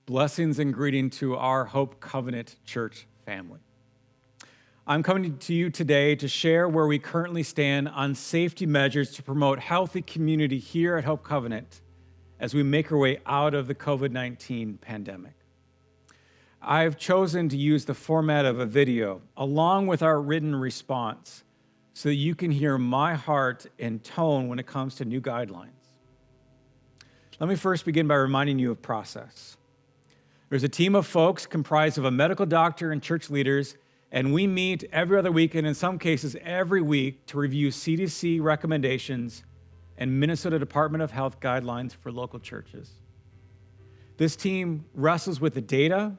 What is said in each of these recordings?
Blessings and greeting to our Hope Covenant Church family. I'm coming to you today to share where we currently stand on safety measures to promote healthy community here at Hope Covenant as we make our way out of the COVID-19 pandemic. I've chosen to use the format of a video along with our written response so that you can hear my heart and tone when it comes to new guidelines. Let me first begin by reminding you of process. There's a team of folks comprised of a medical doctor and church leaders, and we meet every other week, and in some cases every week, to review CDC recommendations and Minnesota Department of Health guidelines for local churches. This team wrestles with the data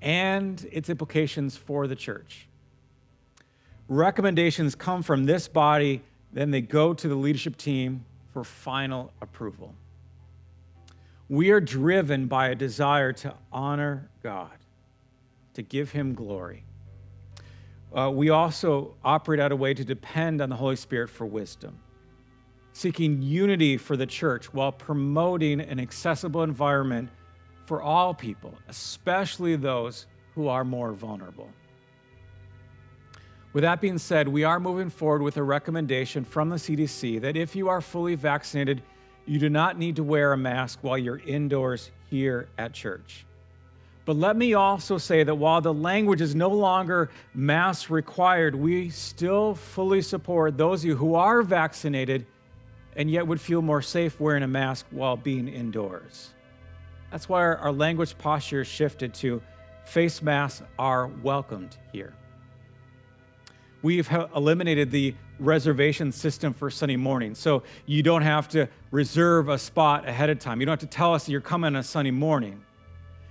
and its implications for the church. Recommendations come from this body, then they go to the leadership team for final approval. We are driven by a desire to honor God, to give him glory. We also operate out a way to depend on the Holy Spirit for wisdom, seeking unity for the church while promoting an accessible environment for all people, especially those who are more vulnerable. With that being said, we are moving forward with a recommendation from the CDC that if you are fully vaccinated, you do not need to wear a mask while you're indoors here at church. But let me also say that while the language is no longer mask required, we still fully support those of you who are vaccinated and yet would feel more safe wearing a mask while being indoors. That's why our language posture shifted to face masks are welcomed here. We've eliminated the reservation system for Sunday morning, so you don't have to reserve a spot ahead of time. You don't have to tell us that you're coming on a Sunday morning.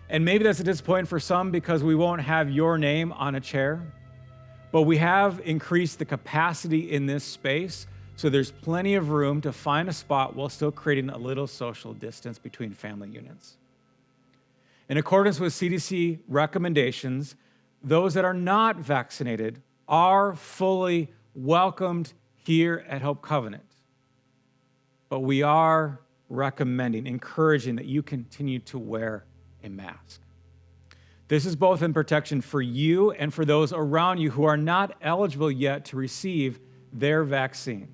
And maybe that's a disappointment for some because we won't have your name on a chair, but we have increased the capacity in this space, so there's plenty of room to find a spot while still creating a little social distance between family units. In accordance with CDC recommendations, those that are not vaccinated are fully welcomed here at Hope Covenant. But we are recommending, encouraging that you continue to wear a mask. This is both in protection for you and for those around you who are not eligible yet to receive their vaccine.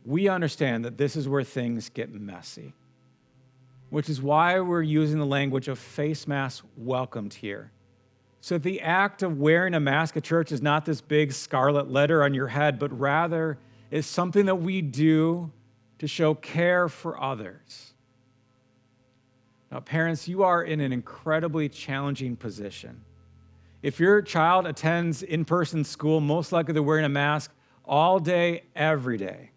We understand that this is where things get messy, which is why we're using the language of face mask welcomed here. So the act of wearing a mask at church is not this big scarlet letter on your head, but rather is something that we do to show care for others. Now, parents, you are in an incredibly challenging position. If your child attends in-person school, most likely they're wearing a mask all day, every day.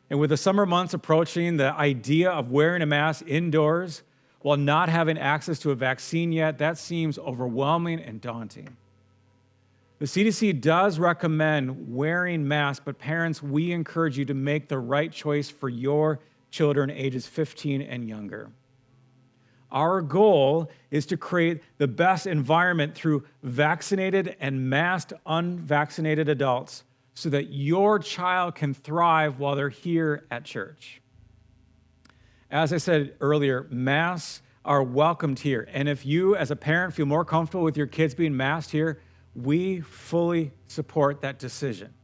And with the summer months approaching, the idea of wearing a mask indoors while not having access to a vaccine yet, that seems overwhelming and daunting. The CDC does recommend wearing masks, but parents, we encourage you to make the right choice for your children ages 15 and younger. Our goal is to create the best environment through vaccinated and masked unvaccinated adults so that your child can thrive while they're here at church. As I said earlier, masks are welcomed here. And if you, as a parent, feel more comfortable with your kids being masked here, we fully support that decision.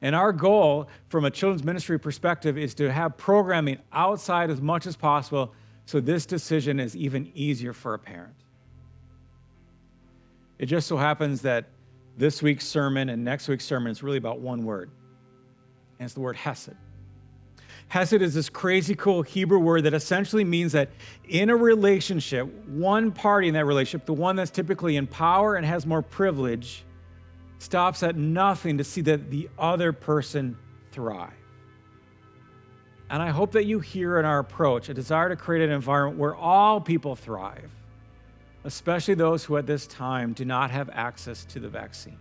And our goal from a children's ministry perspective is to have programming outside as much as possible so this decision is even easier for a parent. It just so happens that this week's sermon and next week's sermon is really about one word, and it's the word hesed. Hesed is this crazy cool Hebrew word that essentially means that in a relationship, one party in that relationship, the one that's typically in power and has more privilege, stops at nothing to see that the other person thrive. And I hope that you hear in our approach a desire to create an environment where all people thrive, especially those who at this time do not have access to the vaccine.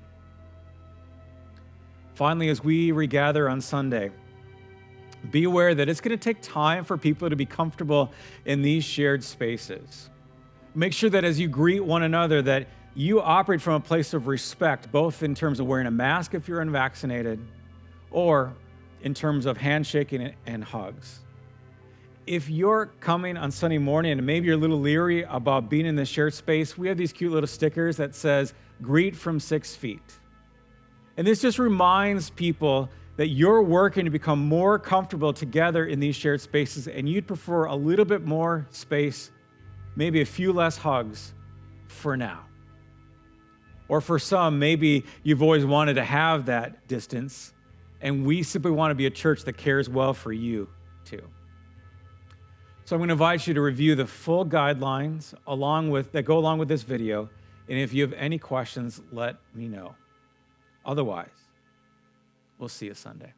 Finally, as we regather on Sunday, be aware that it's going to take time for people to be comfortable in these shared spaces. Make sure that as you greet one another that you operate from a place of respect, both in terms of wearing a mask if you're unvaccinated or in terms of handshaking and hugs. if you're coming on Sunday morning and maybe you're a little leery about being in the shared space, we have these cute little stickers that says, greet from 6 feet. And this just reminds people that you're working to become more comfortable together in these shared spaces, and you'd prefer a little bit more space, maybe a few less hugs for now. Or for some, maybe you've always wanted to have that distance, and we simply want to be a church that cares well for you too. So I'm going to invite you to review the full guidelines that go along with this video, and if you have any questions, let me know. Otherwise, we'll see you Sunday.